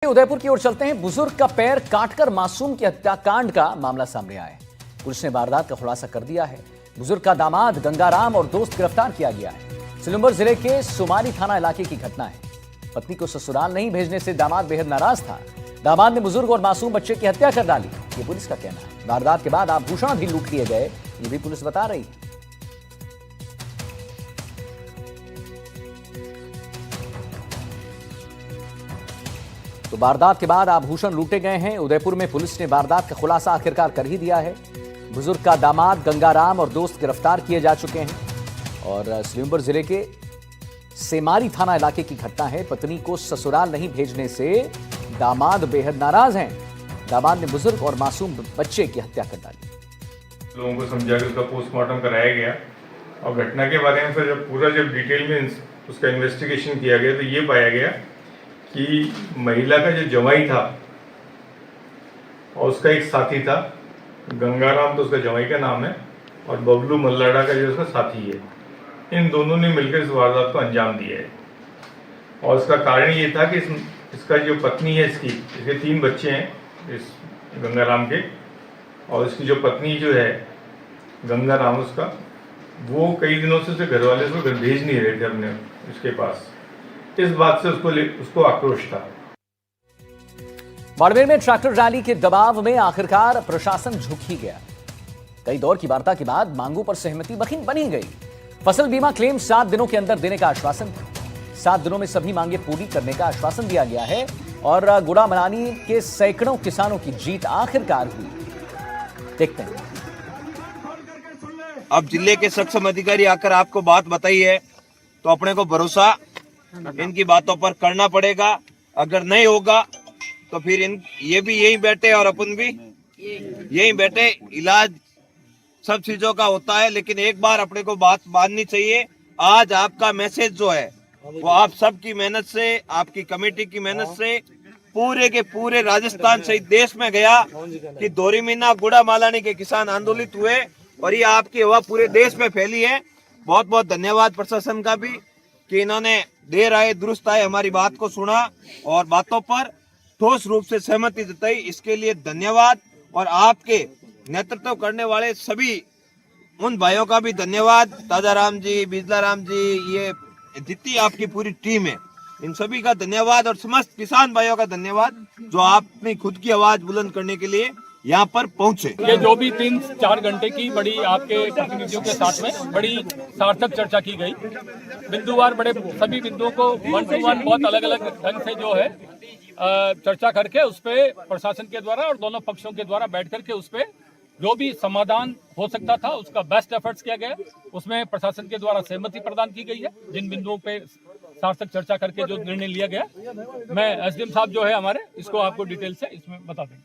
उदयपुर की ओर चलते हैं। बुजुर्ग का पैर काटकर मासूम की हत्याकांड का मामला सामने आया है। पुलिस ने वारदात का खुलासा कर दिया है। बुजुर्ग का दामाद गंगाराम और दोस्त गिरफ्तार किया गया है। सिलंबर जिले के सुमारी थाना इलाके की घटना है। पत्नी को ससुराल नहीं भेजने से दामाद बेहद नाराज था। दामाद ने बुजुर्ग और मासूम बच्चे की हत्या कर डाली, ये पुलिस का कहना है। वारदात के बाद आभूषण भी लूट लिए गए, ये भी पुलिस बता रही है। तो वारदात के बाद आभूषण लूटे गए हैं। उदयपुर में पुलिस ने वारदात का खुलासा आखिरकार कर ही दिया है। बुजुर्ग का दामाद गंगाराम और दोस्त गिरफ्तार किए जा चुके हैं। और सिलंबर जिले के सेमारी थाना इलाके की घटना है। पत्नी को ससुराल नहीं भेजने से दामाद बेहद नाराज हैं। दामाद ने बुजुर्ग और मासूम बच्चे की हत्या कर डाली। लोगों को समझा के उसका पोस्टमार्टम कराया गया और घटना के बारे में फिर जब डिटेल में उसका इन्वेस्टिगेशन किया गया तो ये पाया गया कि महिला का जो जवाई था और उसका एक साथी था, गंगाराम तो उसका जवाई का नाम है और बबलू मल्लाडा का जो उसका साथी है, इन दोनों ने मिलकर इस वारदात को अंजाम दिया है। और इसका कारण ये था कि इसका जो पत्नी है, इसके 3 बच्चे हैं इस गंगाराम के, और इसकी जो पत्नी जो है गंगाराम उसका, वो कई दिनों से घर वाले उसको घर भेज नहीं रहे थे अपने उसके पास। इस बात से उसको आक्रोश था। बाड़मेर में ट्रैक्टर रैली के दबाव में आखिरकार प्रशासन झुक ही गया। कई दौर की वार्ता के बाद मांगों पर सहमति बनी गई। फसल बीमा क्लेम 7 दिनों के अंदर देने का आश्वासन था। 7 दिनों में सभी मांगे पूरी करने का आश्वासन दिया गया है और गुड़ा मनानी के सैकड़ों किसानों की जीत आखिरकार हुई। देखते हैं। अब जिले के सक्षम अधिकारी आकर आपको बात बताई है तो अपने को भरोसा इनकी बातों पर करना पड़ेगा। अगर नहीं होगा तो फिर ये भी यहीं बैठे और अपन भी यहीं बैठे। इलाज सब चीजों का होता है, लेकिन एक बार अपने को बात माननी चाहिए। आज आपका मैसेज जो है वो आप सबकी मेहनत से, आपकी कमेटी की मेहनत से पूरे के पूरे राजस्थान सहित देश में गया कि दोरीमीना गुड़ा मालानी के किसान आंदोलित हुए और ये आपकी हवा पूरे देश में फैली है। बहुत बहुत धन्यवाद प्रशासन का भी कि इन्होंने देर आए दुरुस्त आए हमारी बात को सुना और बातों पर ठोस रूप से सहमति जताई, इसके लिए धन्यवाद। और आपके नेतृत्व करने वाले सभी उन भाइयों का भी धन्यवाद, ताजाराम जी, बिजलाराम जी, ये जितनी आपकी पूरी टीम है, इन सभी का धन्यवाद। और समस्त किसान भाइयों का धन्यवाद जो आपने खुद की आवाज बुलंद करने के लिए यहाँ पर पहुंचे। ये जो भी 3-4 घंटे की बड़ी आपके प्रतिनिधियों के साथ में बड़ी सार्थक चर्चा की गई। बिंदुवार बड़े सभी बिंदुओं को 1 to 1 बहुत अलग अलग ढंग से जो है चर्चा करके उस पे प्रशासन के द्वारा और दोनों पक्षों के द्वारा बैठ करके उस पे जो भी समाधान हो सकता था उसका बेस्ट एफर्ट्स किया गया। उसमें प्रशासन के द्वारा सहमति प्रदान की गई है। जिन बिंदुओं पे सार्थक चर्चा करके जो निर्णय लिया गया, मैं एसडीएम साहब जो है हमारे, इसको आपको डिटेल से इसमें बता देंगे।